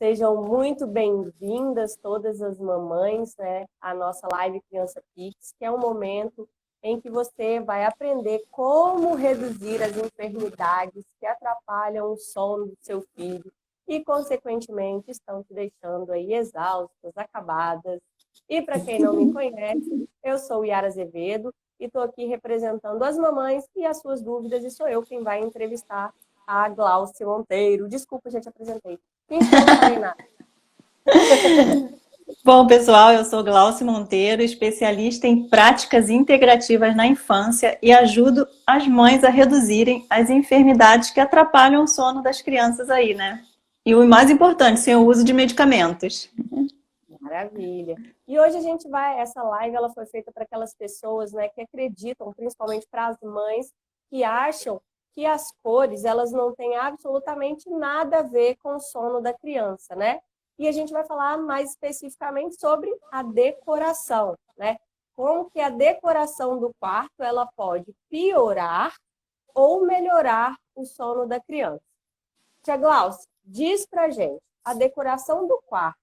Sejam muito bem-vindas todas as mamães, né, à nossa live Criança Pix, que é um momento em que você vai aprender como reduzir as enfermidades que atrapalham o sono do seu filho e, consequentemente, estão te deixando aí exaustas, acabadas. E para quem não me conhece, eu sou Yara Azevedo e estou aqui representando as mamães e as suas dúvidas, e sou eu quem vai entrevistar a Glaucia Monteiro. Desculpa, já te apresentei. Finge que eu não falei nada. Bom, pessoal, eu sou Glaucia Monteiro, especialista em práticas integrativas na infância e ajudo as mães a reduzirem as enfermidades que atrapalham o sono das crianças aí, né? E o mais importante, sem o uso de medicamentos. Maravilha. E hoje a gente vai, essa live ela foi feita para aquelas pessoas, né, que acreditam, principalmente para as mães, que acham que as cores, elas não têm absolutamente nada a ver com o sono da criança, né? E a gente vai falar mais especificamente sobre a decoração, né? Como que a decoração do quarto, ela pode piorar ou melhorar o sono da criança. Tia Glaucia, diz pra gente, a decoração do quarto,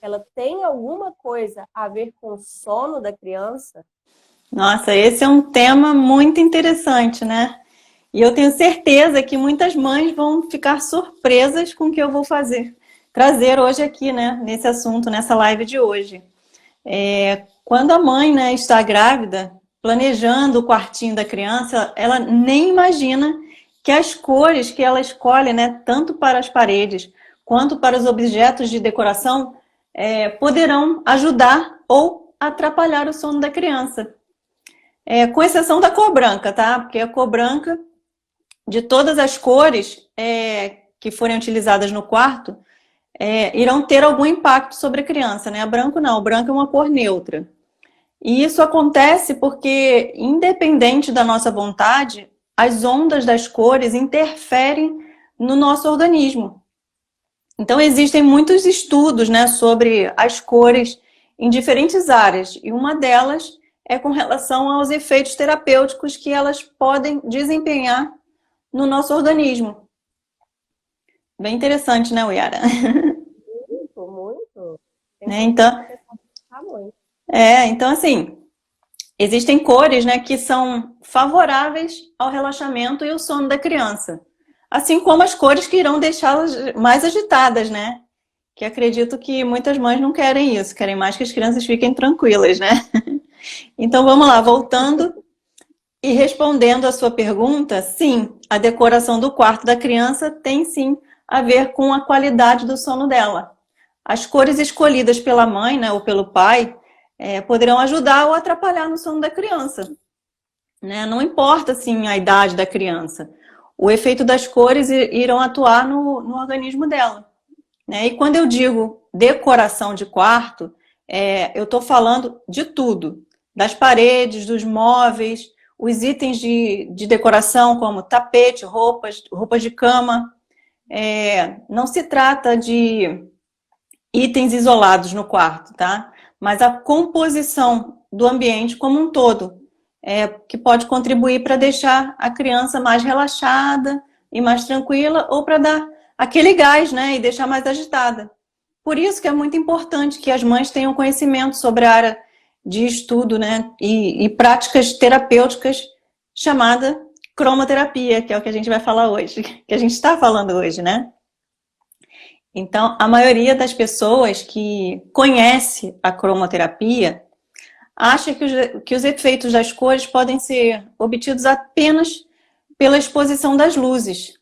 ela tem alguma coisa a ver com o sono da criança? Nossa, esse é um tema muito interessante, né? E eu tenho certeza que muitas mães vão ficar surpresas com o que eu vou trazer hoje aqui, né? Nesse assunto, nessa live de hoje. Quando a mãe, né, está grávida, planejando o quartinho da criança, ela nem imagina que as cores que ela escolhe, né, tanto para as paredes quanto para os objetos de decoração, poderão ajudar ou atrapalhar o sono da criança. Com exceção da cor branca, tá? Porque a cor branca, de todas as cores que forem utilizadas no quarto, irão ter algum impacto sobre a criança, né? A branco não, o branco é uma cor neutra. E isso acontece porque, independente da nossa vontade, as ondas das cores interferem no nosso organismo. Então, existem muitos estudos, né, sobre as cores em diferentes áreas, e uma delas é com relação aos efeitos terapêuticos que elas podem desempenhar no nosso organismo. Bem interessante, né, Yara? Muito, muito. Tenho Né? certeza que Então, o pessoal vai gostar muito. então, assim, existem cores, né, que são favoráveis ao relaxamento e ao sono da criança. Assim como as cores que irão deixá-las mais agitadas, né? Que acredito que muitas mães não querem isso, querem mais que as crianças fiquem tranquilas, né? Então vamos lá, voltando e respondendo a sua pergunta, sim, a decoração do quarto da criança tem sim a ver com a qualidade do sono dela. As cores escolhidas pela mãe, né, ou pelo pai, poderão ajudar ou atrapalhar no sono da criança, né? Não importa assim a idade da criança, o efeito das cores irão atuar no organismo dela, né? E quando eu digo decoração de quarto, eu estou falando de tudo, das paredes, dos móveis, os itens de decoração como tapete, roupas de cama. Não se trata de itens isolados no quarto, tá? Mas a composição do ambiente como um todo, que pode contribuir para deixar a criança mais relaxada e mais tranquila, ou para dar aquele gás, né, e deixar mais agitada. Por isso que é muito importante que as mães tenham conhecimento sobre a área de estudo, né, e práticas terapêuticas chamada cromoterapia, que é o que a gente vai falar hoje, que a gente está falando hoje, né? Então, a maioria das pessoas que conhece a cromoterapia acha que os efeitos das cores podem ser obtidos apenas pela exposição das luzes,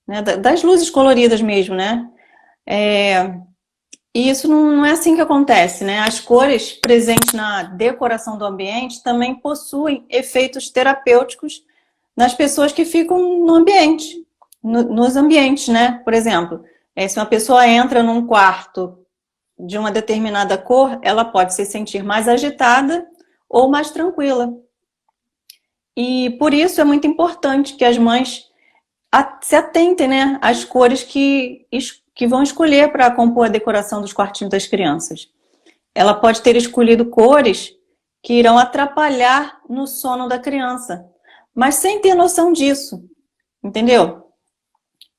né? Das luzes coloridas mesmo, né? E isso não é assim que acontece, né? As cores presentes na decoração do ambiente também possuem efeitos terapêuticos nas pessoas que ficam no ambiente, nos ambientes, né? Por exemplo, se uma pessoa entra num quarto de uma determinada cor, ela pode se sentir mais agitada ou mais tranquila. E por isso é muito importante que as mães se atentem, né, às cores que vão escolher para compor a decoração dos quartinhos das crianças. Ela pode ter escolhido cores que irão atrapalhar no sono da criança, mas sem ter noção disso, entendeu?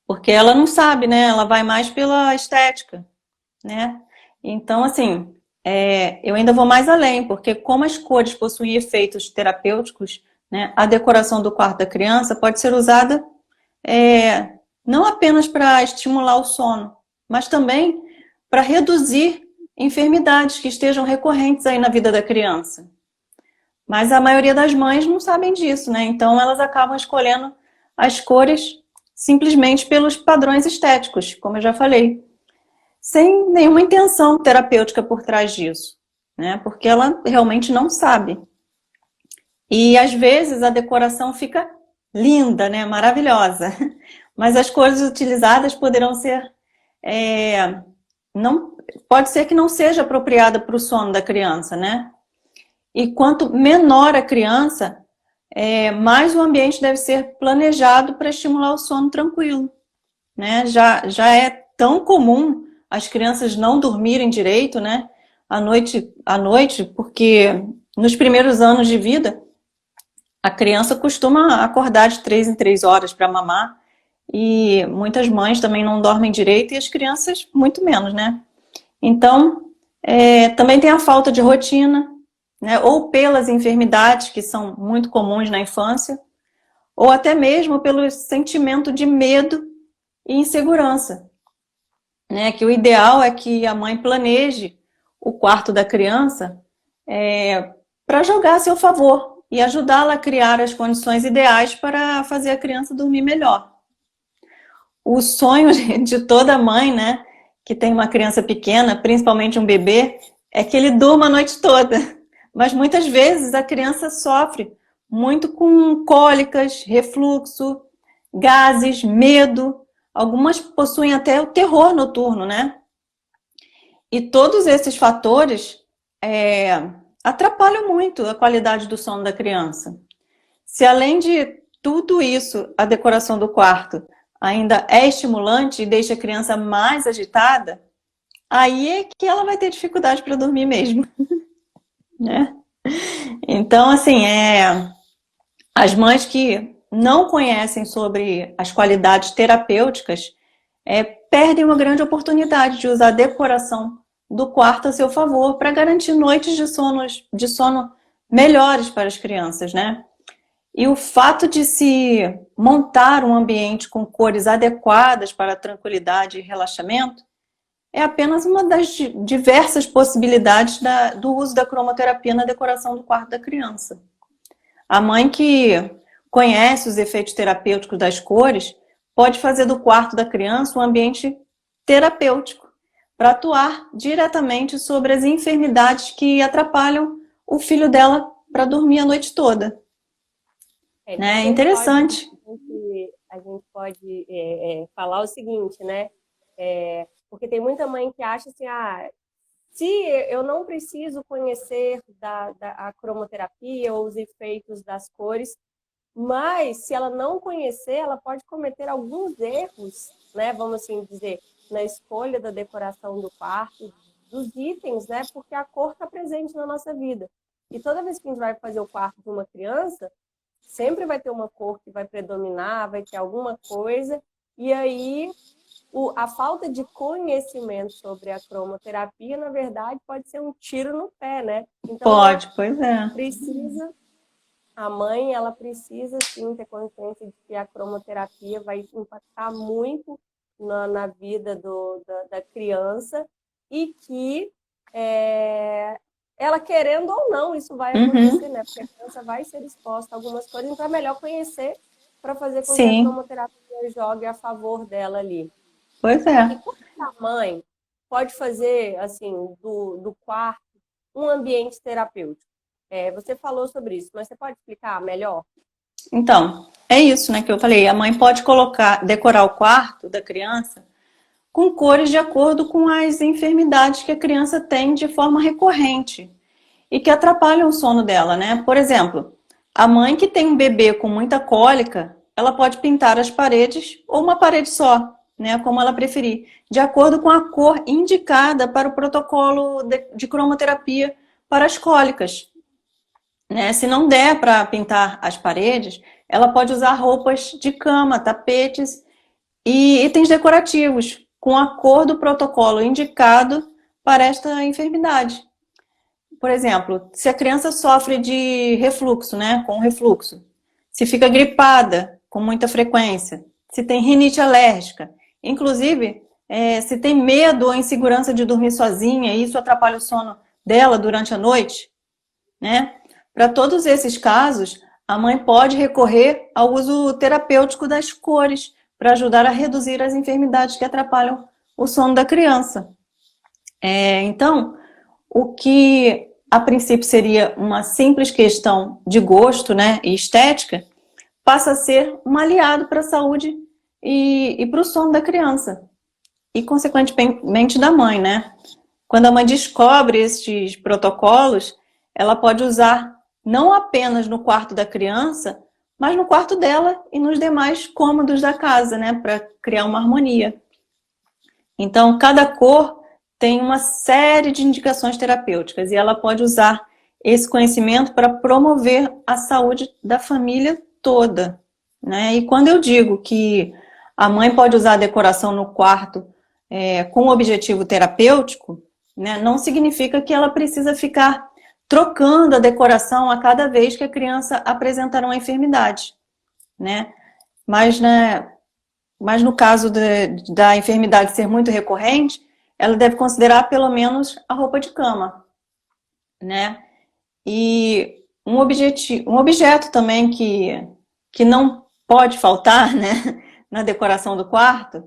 Porque ela não sabe, né? Ela vai mais pela estética. né? Então, assim, eu ainda vou mais além, porque como as cores possuem efeitos terapêuticos, né, a decoração do quarto da criança pode ser usada não apenas para estimular o sono, mas também para reduzir enfermidades que estejam recorrentes aí na vida da criança. Mas a maioria das mães não sabem disso, né? Então elas acabam escolhendo as cores simplesmente pelos padrões estéticos, como eu já falei, sem nenhuma intenção terapêutica por trás disso, né? Porque ela realmente não sabe. E às vezes a decoração fica linda, né? Maravilhosa. Mas as cores utilizadas poderão ser não, pode ser que não seja apropriada para o sono da criança, né? E quanto menor a criança, mais o ambiente deve ser planejado para estimular o sono tranquilo, né? Já é tão comum as crianças não dormirem direito, né? À noite, porque nos primeiros anos de vida, a criança costuma acordar de 3 em 3 horas para mamar, e muitas mães também não dormem direito e as crianças muito menos, né? Então, também tem a falta de rotina, né? Ou pelas enfermidades que são muito comuns na infância, ou até mesmo pelo sentimento de medo e insegurança, né? Que o ideal é que a mãe planeje o quarto da criança para jogar a seu favor e ajudá-la a criar as condições ideais para fazer a criança dormir melhor. O sonho de toda mãe, né, que tem uma criança pequena, principalmente um bebê, é que ele durma a noite toda. Mas muitas vezes a criança sofre muito com cólicas, refluxo, gases, medo. Algumas possuem até o terror noturno, né? E todos esses fatores atrapalham muito a qualidade do sono da criança. Se além de tudo isso, a decoração do quarto ainda é estimulante e deixa a criança mais agitada, aí é que ela vai ter dificuldade para dormir mesmo, né? Então, assim, as mães que não conhecem sobre as qualidades terapêuticas perdem uma grande oportunidade de usar a decoração do quarto a seu favor para garantir noites de sono melhores para as crianças, né? E o fato de se montar um ambiente com cores adequadas para a tranquilidade e relaxamento é apenas uma das diversas possibilidades do uso da cromoterapia na decoração do quarto da criança. A mãe que conhece os efeitos terapêuticos das cores pode fazer do quarto da criança um ambiente terapêutico para atuar diretamente sobre as enfermidades que atrapalham o filho dela para dormir a noite toda. É interessante. A gente pode falar o seguinte, né? Porque tem muita mãe que acha assim, se eu não preciso conhecer a cromoterapia ou os efeitos das cores, mas se ela não conhecer, ela pode cometer alguns erros, né? Vamos assim dizer, na escolha da decoração do quarto, dos itens, né? Porque a cor está presente na nossa vida. E toda vez que a gente vai fazer o quarto de uma criança, sempre vai ter uma cor que vai predominar, vai ter alguma coisa, e aí a falta de conhecimento sobre a cromoterapia, na verdade, pode ser um tiro no pé, né? Então, pode, pois é. A mãe, ela precisa sim ter consciência de que a cromoterapia vai impactar muito na vida da criança e que ela querendo ou não, isso vai acontecer, né? Porque a criança vai ser exposta a algumas coisas, então é melhor conhecer para fazer com que a cromoterapia jogue a favor dela ali. Pois é. E como a mãe pode fazer, assim, do quarto um ambiente terapêutico? Você falou sobre isso, mas você pode explicar melhor? Então, é isso, né, que eu falei. A mãe pode decorar o quarto da criança com cores de acordo com as enfermidades que a criança tem de forma recorrente e que atrapalham o sono dela, né? Por exemplo, a mãe que tem um bebê com muita cólica, ela pode pintar as paredes ou uma parede só, né? Como ela preferir, de acordo com a cor indicada para o protocolo de cromoterapia para as cólicas. Né? Se não der para pintar as paredes, ela pode usar roupas de cama, tapetes e itens decorativos, com a cor do protocolo indicado para esta enfermidade. Por exemplo, se a criança sofre de refluxo, né, com refluxo, se fica gripada com muita frequência, se tem rinite alérgica, inclusive, se tem medo ou insegurança de dormir sozinha, e isso atrapalha o sono dela durante a noite, né? Para todos esses casos, a mãe pode recorrer ao uso terapêutico das cores para ajudar a reduzir as enfermidades que atrapalham o sono da criança. Então, o que a princípio seria uma simples questão de gosto, né, e estética, passa a ser um aliado para a saúde e para o sono da criança. E, consequentemente, da mãe, né? Quando a mãe descobre esses protocolos, ela pode usar não apenas no quarto da criança, mas no quarto dela e nos demais cômodos da casa, né? Para criar uma harmonia. Então, cada cor tem uma série de indicações terapêuticas e ela pode usar esse conhecimento para promover a saúde da família toda, né? E quando eu digo que a mãe pode usar a decoração no quarto com objetivo terapêutico, né, não significa que ela precisa ficar trocando a decoração a cada vez que a criança apresentar uma enfermidade, né? Mas no caso da enfermidade ser muito recorrente, ela deve considerar pelo menos a roupa de cama, né? E um objeto também que não pode faltar, né, na decoração do quarto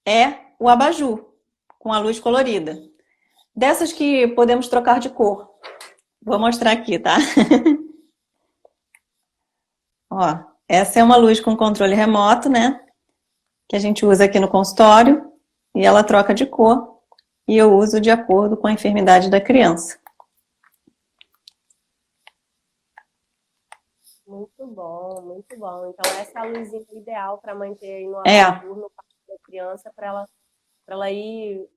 é o abajur, com a luz colorida. Dessas que podemos trocar de cor. Vou mostrar aqui, tá? Ó, essa é uma luz com controle remoto, né? Que a gente usa aqui no consultório. E ela troca de cor. E eu uso de acordo com a enfermidade da criança. Muito bom, muito bom. Então, essa é a luzinha ideal para manter aí no abajur, no quarto da criança, para ela ir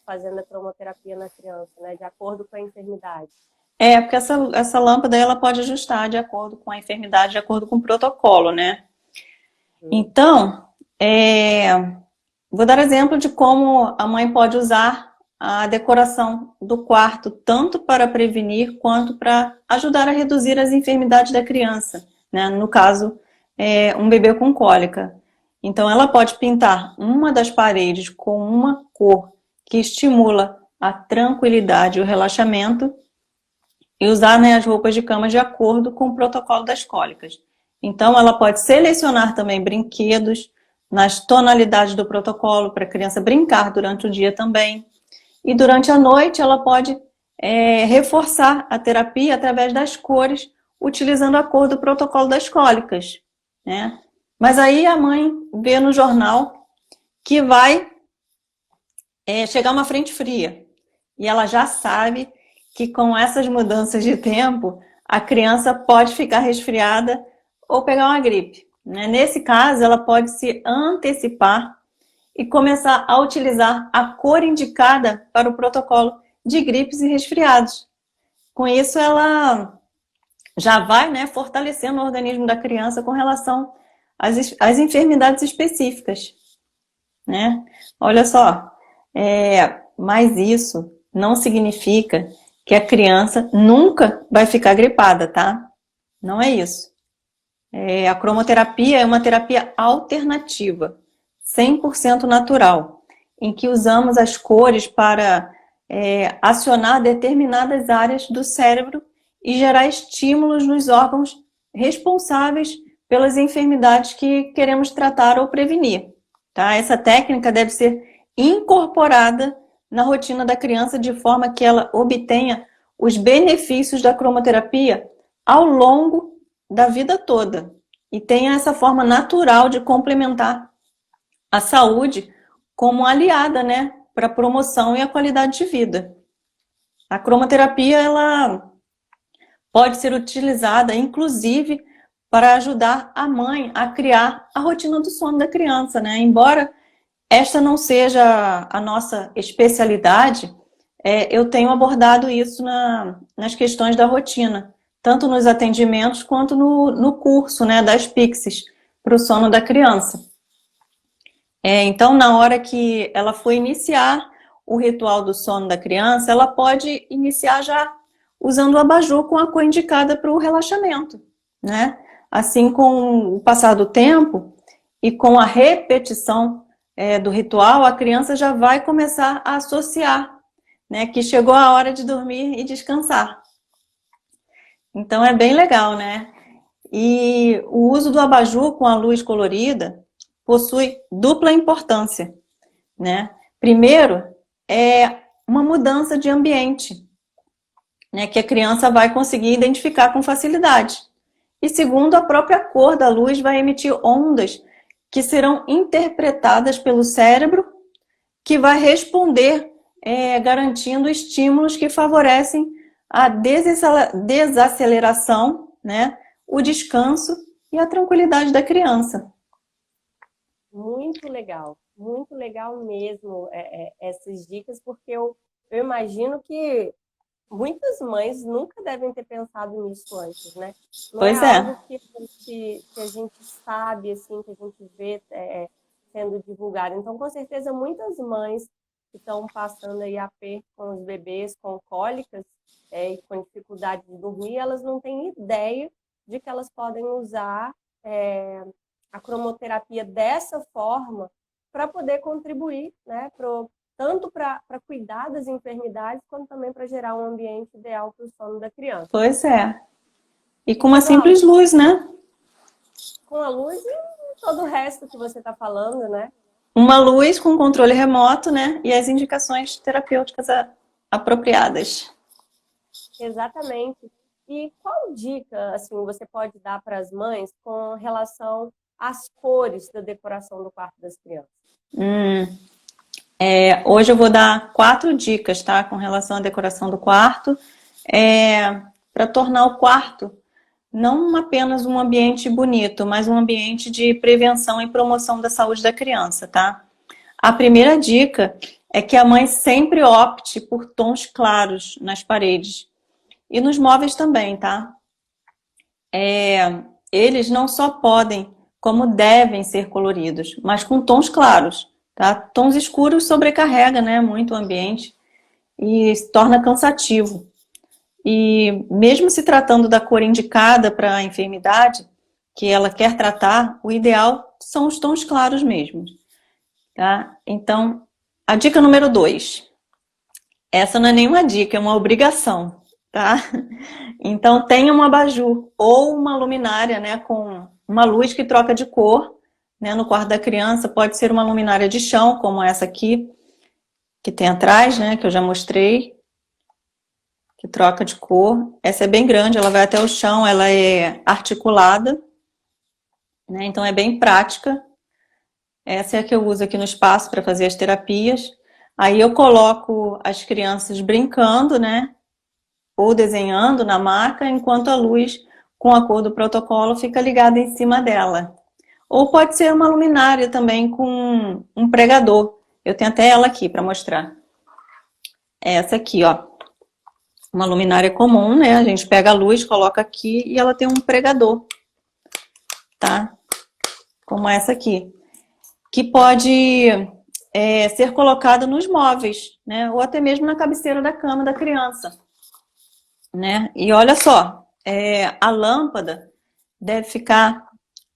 fazendo a cromoterapia na criança, né? De acordo com a enfermidade. Porque essa lâmpada ela pode ajustar de acordo com a enfermidade, de acordo com o protocolo, né? Então, vou dar exemplo de como a mãe pode usar a decoração do quarto, tanto para prevenir quanto para ajudar a reduzir as enfermidades da criança, né? No caso, um bebê com cólica. Então, ela pode pintar uma das paredes com uma cor que estimula a tranquilidade e o relaxamento e usar, né, as roupas de cama de acordo com o protocolo das cólicas. Então, ela pode selecionar também brinquedos nas tonalidades do protocolo para a criança brincar durante o dia também. E durante a noite, ela pode reforçar a terapia através das cores, utilizando a cor do protocolo das cólicas, né? Mas aí a mãe vê no jornal que vai chegar uma frente fria. E ela já sabe que com essas mudanças de tempo, a criança pode ficar resfriada ou pegar uma gripe, né? Nesse caso, ela pode se antecipar e começar a utilizar a cor indicada para o protocolo de gripes e resfriados. Com isso, ela já vai, né, fortalecendo o organismo da criança com relação às enfermidades específicas, né? Olha só, mas isso não significa que a criança nunca vai ficar gripada, tá? Não é isso. A cromoterapia é uma terapia alternativa, 100% natural, em que usamos as cores para acionar determinadas áreas do cérebro e gerar estímulos nos órgãos responsáveis pelas enfermidades que queremos tratar ou prevenir, tá? Essa técnica deve ser incorporada na rotina da criança de forma que ela obtenha os benefícios da cromoterapia ao longo da vida toda e tenha essa forma natural de complementar a saúde como aliada, né, para a promoção e a qualidade de vida. A cromoterapia, ela pode ser utilizada, inclusive, para ajudar a mãe a criar a rotina do sono da criança, né? Embora esta não seja a nossa especialidade, eu tenho abordado isso nas questões da rotina, tanto nos atendimentos quanto no curso, né, das Pixies, para o sono da criança. Então, na hora que ela for iniciar o ritual do sono da criança, ela pode iniciar já usando o abajur com a cor indicada para o relaxamento, né? Assim, com o passar do tempo e com a repetição do ritual, a criança já vai começar a associar, né, que chegou a hora de dormir e descansar. Então é bem legal, né? E o uso do abajur com a luz colorida possui dupla importância, né? Primeiro, é uma mudança de ambiente, né, que a criança vai conseguir identificar com facilidade. E segundo, a própria cor da luz vai emitir ondas que serão interpretadas pelo cérebro, que vai responder garantindo estímulos que favorecem a desaceleração, né, o descanso e a tranquilidade da criança. Muito legal mesmo essas dicas, porque eu imagino que muitas mães nunca devem ter pensado nisso antes, né? Não Pois é é. algo que a gente sabe, assim, que a gente vê sendo divulgado. Então, com certeza, muitas mães que estão passando aí aperto com os bebês, com cólicas e com dificuldade de dormir, elas não têm ideia de que elas podem usar a cromoterapia dessa forma para poder contribuir, né, tanto para cuidar das enfermidades, quanto também para gerar um ambiente ideal para o sono da criança. Pois é. E com uma simples luz, né? Com a luz e todo o resto que você está falando, né? Uma luz com controle remoto, né? E as indicações terapêuticas apropriadas. Exatamente. E qual dica, assim, você pode dar para as mães com relação às cores da decoração do quarto das crianças? Hoje eu vou dar 4 dicas, tá? Com relação à decoração do quarto, para tornar o quarto não apenas um ambiente bonito, mas um ambiente de prevenção e promoção da saúde da criança, tá? A primeira dica é que a mãe sempre opte por tons claros nas paredes e nos móveis também, tá? Eles não só podem, como devem ser coloridos, mas com tons claros, tá? Tons escuros sobrecarrega, né, muito o ambiente e se torna cansativo. E mesmo se tratando da cor indicada para a enfermidade que ela quer tratar, o ideal são os tons claros mesmo, tá? Então, a dica número 2. Essa não é nenhuma dica, é uma obrigação, tá? Então, tenha um abajur ou uma luminária, né, com uma luz que troca de cor, né, no quarto da criança. Pode ser uma luminária de chão, como essa aqui, que tem atrás, né, que eu já mostrei, que troca de cor. Essa é bem grande, ela vai até o chão, ela é articulada, né, então é bem prática. Essa é a que eu uso aqui no espaço para fazer as terapias. Aí eu coloco as crianças brincando, né, ou desenhando na maca, enquanto a luz com a cor do protocolo fica ligada em cima dela. Ou pode ser uma luminária também com um pregador. Eu tenho até ela aqui para mostrar. Essa aqui, ó. Uma luminária comum, né? A gente pega a luz, coloca aqui e ela tem um pregador, tá? Como essa aqui. Que pode ser colocada nos móveis, né? Ou até mesmo na cabeceira da cama da criança, né? E olha só, a lâmpada deve ficar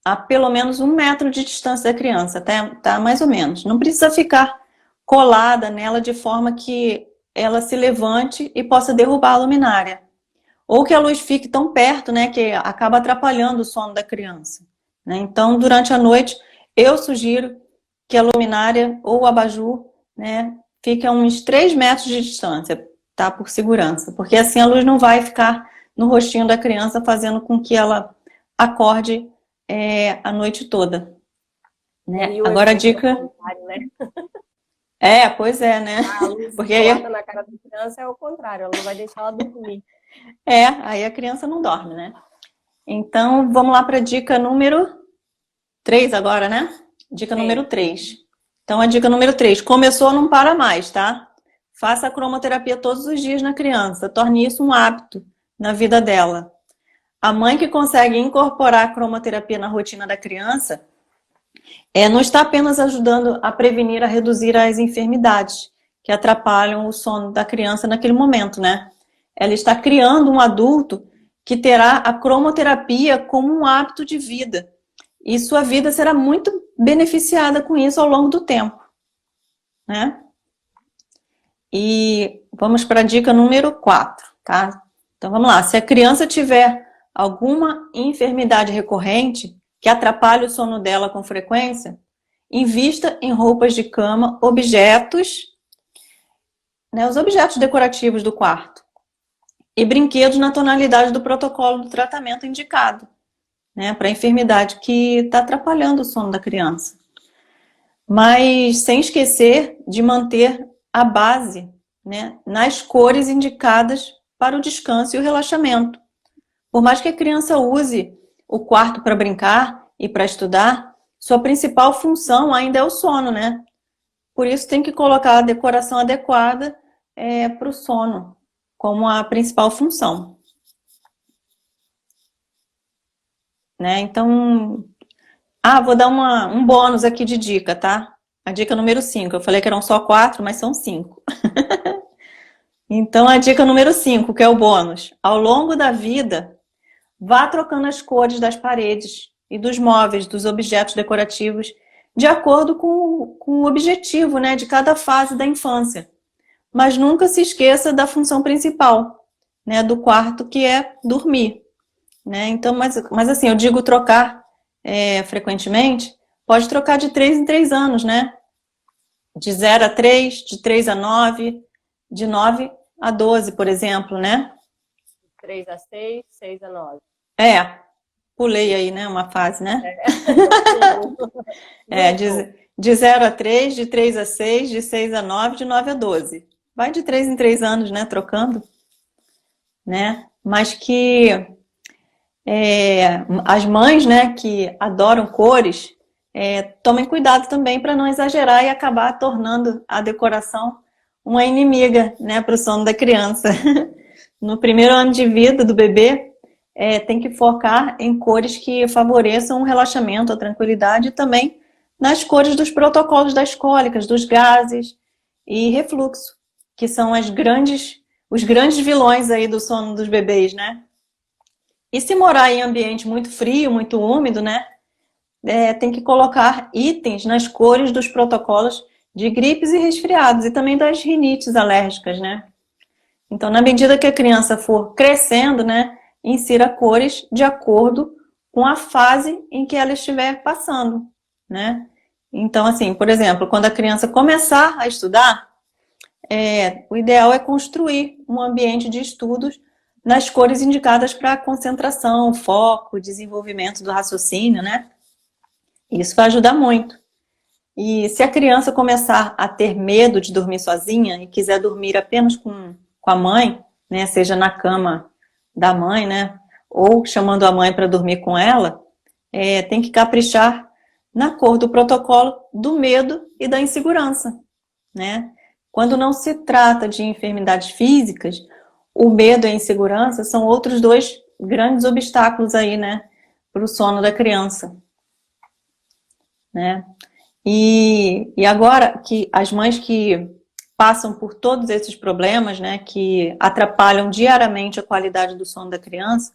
a pelo menos 1 metro de distância da criança, tá? Mais ou menos. Não precisa ficar colada nela de forma que ela se levante e possa derrubar a luminária. Ou que a luz fique tão perto, né, que acaba atrapalhando o sono da criança, né? Então, durante a noite, eu sugiro que a luminária ou o abajur, né, fique a uns 3 metros de distância, tá? Por segurança. Porque assim a luz não vai ficar no rostinho da criança, fazendo com que ela acorde a noite toda, né? Agora a dica... Né? Pois é, né? A luz porque aí... na cara da criança é o contrário, ela não vai deixar ela dormir. Aí a criança não dorme, né? Então, vamos lá para a dica número 3 agora, né? Dica número 3. Então, a dica número 3. Começou, não para mais, tá? Faça a cromoterapia todos os dias na criança. Torne isso um hábito na vida dela. A mãe que consegue incorporar a cromoterapia na rotina da criança não está apenas ajudando a prevenir, a reduzir as enfermidades que atrapalham o sono da criança naquele momento, né? Ela está criando um adulto que terá a cromoterapia como um hábito de vida. E sua vida será muito beneficiada com isso ao longo do tempo, né? E vamos para a dica número 4, tá? Então vamos lá. Se a criança tiver alguma enfermidade recorrente que atrapalhe o sono dela com frequência, invista em roupas de cama, objetos, né, os objetos decorativos do quarto e brinquedos na tonalidade do protocolo do tratamento indicado, né, para a enfermidade que está atrapalhando o sono da criança. Mas sem esquecer de manter a base, né, nas cores indicadas para o descanso e o relaxamento. Por mais que a criança use o quarto para brincar e para estudar, sua principal função ainda é o sono, né? Por isso tem que colocar a decoração adequada para o sono, como a principal função. Né? Então, vou dar um bônus aqui de dica, tá? A dica número 5. Eu falei que eram só 4, mas são 5. Então, a dica número 5, que é o bônus. Ao longo da vida, vá trocando as cores das paredes e dos móveis, dos objetos decorativos, de acordo com o objetivo, né, de cada fase da infância. Mas nunca se esqueça da função principal, né, do quarto, que é dormir. Né? Então, mas assim, eu digo trocar frequentemente, pode trocar de 3 em 3 anos, né? De 0 a 3, de 3 a 9, de 9 a 12, por exemplo, né? 3 a 6, 6 a 9. Pulei aí, né? Uma fase, né? É. De 0 a 3, de 3 a 6, de 6 a 9, de 9 a 12. Vai de 3 em 3 anos, né? Trocando. Né? Mas que as mães, né, que adoram cores, tomem cuidado também para não exagerar e acabar tornando a decoração uma inimiga, né, para o sono da criança. No primeiro ano de vida do bebê, tem que focar em cores que favoreçam o relaxamento, a tranquilidade e também nas cores dos protocolos das cólicas, dos gases e refluxo, que são os grandes vilões aí do sono dos bebês, né? E se morar em ambiente muito frio, muito úmido, né? Tem que colocar itens nas cores dos protocolos de gripes e resfriados e também das rinites alérgicas, né? Então, na medida que a criança for crescendo, né, insira cores de acordo com a fase em que ela estiver passando, né? Então, assim, por exemplo, quando a criança começar a estudar, o ideal é construir um ambiente de estudos nas cores indicadas para concentração, foco, desenvolvimento do raciocínio, né? Isso vai ajudar muito. E se a criança começar a ter medo de dormir sozinha e quiser dormir apenas com a mãe, né, seja na cama da mãe, né, ou chamando a mãe para dormir com ela, tem que caprichar na cor do protocolo do medo e da insegurança, né? Quando não se trata de enfermidades físicas, o medo e a insegurança são outros 2 grandes obstáculos aí, né, para o sono da criança, né? E agora que as mães que passam por todos esses problemas, né, que atrapalham diariamente a qualidade do sono da criança,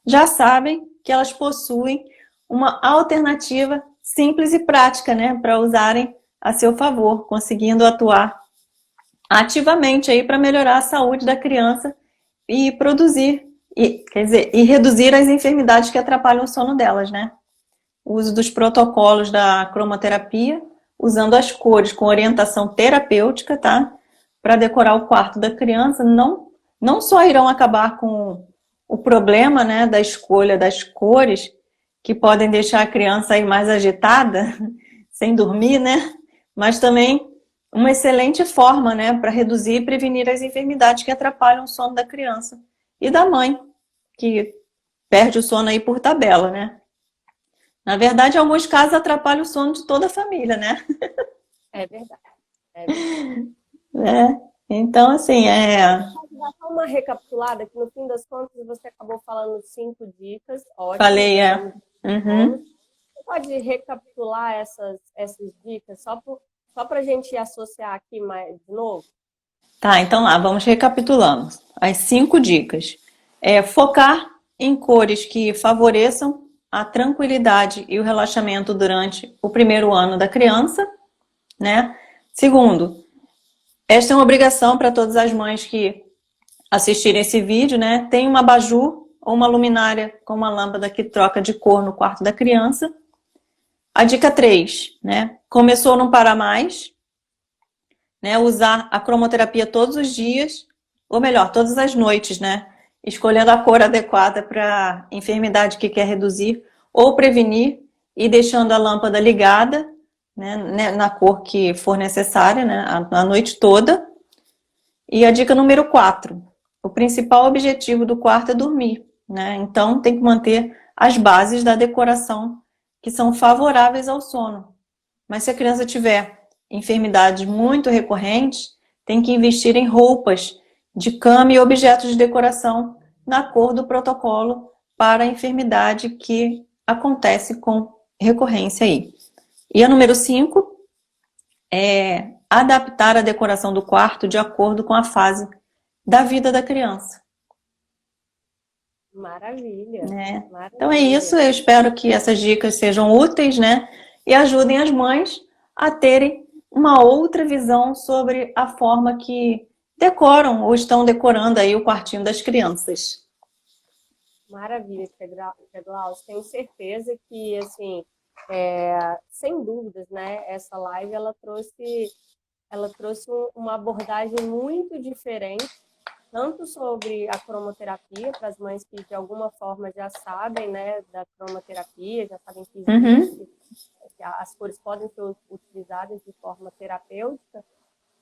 já sabem que elas possuem uma alternativa simples e prática, né, para usarem a seu favor, conseguindo atuar ativamente aí para melhorar a saúde da criança e e reduzir as enfermidades que atrapalham o sono delas, né? O uso dos protocolos da cromoterapia, usando as cores com orientação terapêutica, tá? Para decorar o quarto da criança, não só irão acabar com o problema, né, da escolha das cores, que podem deixar a criança aí mais agitada, sem dormir, né? Mas também uma excelente forma, né, para reduzir e prevenir as enfermidades que atrapalham o sono da criança e da mãe, que perde o sono aí por tabela, né? Na verdade, em alguns casos atrapalha o sono de toda a família, né? É verdade. É verdade. Então, assim, Vou dar uma recapitulada, que no fim das contas você acabou falando 5 dicas, ótimo. Falei, Uhum. pode recapitular essas dicas só para a gente associar aqui mais de novo? Tá, então lá, vamos recapitulando. As 5 dicas. Focar em cores que favoreçam a tranquilidade e o relaxamento durante o primeiro ano da criança, né? Segundo, esta é uma obrigação para todas as mães que assistirem esse vídeo, né? Tem uma abajur ou uma luminária com uma lâmpada que troca de cor no quarto da criança. A dica 3, né? Começou a não parar mais, né? Usar a cromoterapia todos os dias, ou melhor, todas as noites, né? Escolhendo a cor adequada para a enfermidade que quer reduzir ou prevenir e deixando a lâmpada ligada, né, na cor que for necessária, né, a noite toda. E a dica número 4, o principal objetivo do quarto é dormir, né? Então tem que manter as bases da decoração que são favoráveis ao sono. Mas se a criança tiver enfermidades muito recorrentes, tem que investir em roupas de cama e objetos de decoração na cor do protocolo para a enfermidade que acontece com recorrência aí. E a número 5 é adaptar a decoração do quarto de acordo com a fase da vida da criança. Maravilha, Né? maravilha. Então é isso, eu espero que essas dicas sejam úteis, né? E ajudem as mães a terem uma outra visão sobre a forma que decoram ou estão decorando aí o quartinho das crianças. Maravilha, Tia Glaucia. Tenho certeza que, assim, sem dúvidas, né, essa live ela trouxe uma abordagem muito diferente, tanto sobre a cromoterapia, para as mães que de alguma forma já sabem, né, da cromoterapia, já sabem que existe, que as cores podem ser utilizadas de forma terapêutica,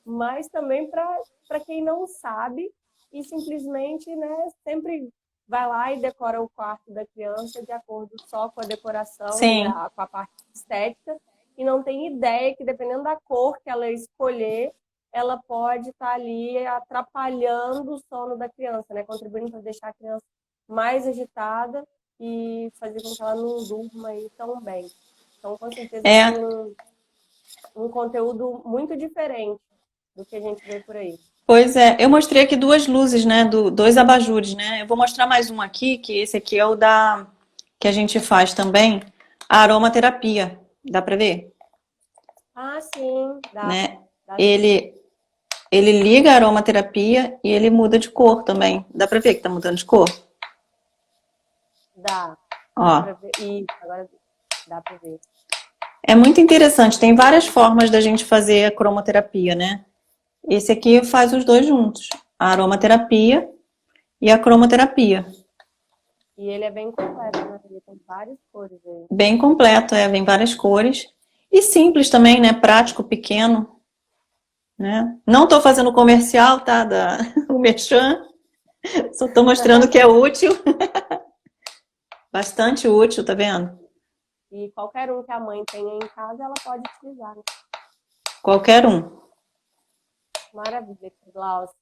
mas também para quem não sabe e simplesmente, né, sempre vai lá e decora o quarto da criança de acordo só com a decoração, com a parte estética, e não tem ideia que, dependendo da cor que ela escolher, ela pode estar ali atrapalhando o sono da criança, né? Contribuindo para deixar a criança mais agitada e fazer com que ela não durma aí tão bem. Então, com certeza, tem um conteúdo muito diferente do que a gente vê por aí. Pois é, eu mostrei aqui 2 luzes, né, dois abajures, né? Eu vou mostrar mais um aqui, que esse aqui é o que a gente faz também, a aromaterapia. Dá para ver? Ah, sim, dá. Né? Ele liga a aromaterapia e ele muda de cor também. Dá para ver que tá mudando de cor? Dá. Ó. Dá pra ver. Isso, agora dá para ver. É muito interessante, tem várias formas da gente fazer a cromoterapia, né? Esse aqui faz os dois juntos, a aromaterapia e a cromoterapia. E ele é bem completo, né? Ele tem várias cores aí. Bem completo, vem várias cores. E simples também, né? Prático, pequeno. Né? Não estou fazendo comercial, tá? O merchan. Só estou mostrando que é útil. Bastante útil, tá vendo? E qualquer um que a mãe tenha em casa, ela pode utilizar, né? Qualquer um. Maravilha, Glaucia.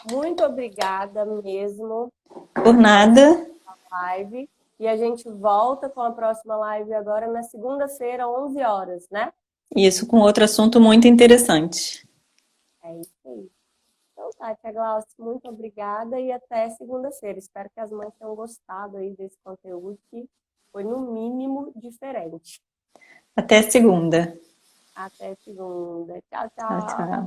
Muito obrigada mesmo. Por nada. Live. E a gente volta com a próxima live agora na segunda-feira, 11 horas, né? Isso, com outro assunto muito interessante. É isso aí. Então tá, Tia Glaucia, muito obrigada e até segunda-feira. Espero que as mães tenham gostado aí desse conteúdo que foi, no mínimo, diferente. Até segunda. Até segunda. Tchau, Tchau, tchau. tchau.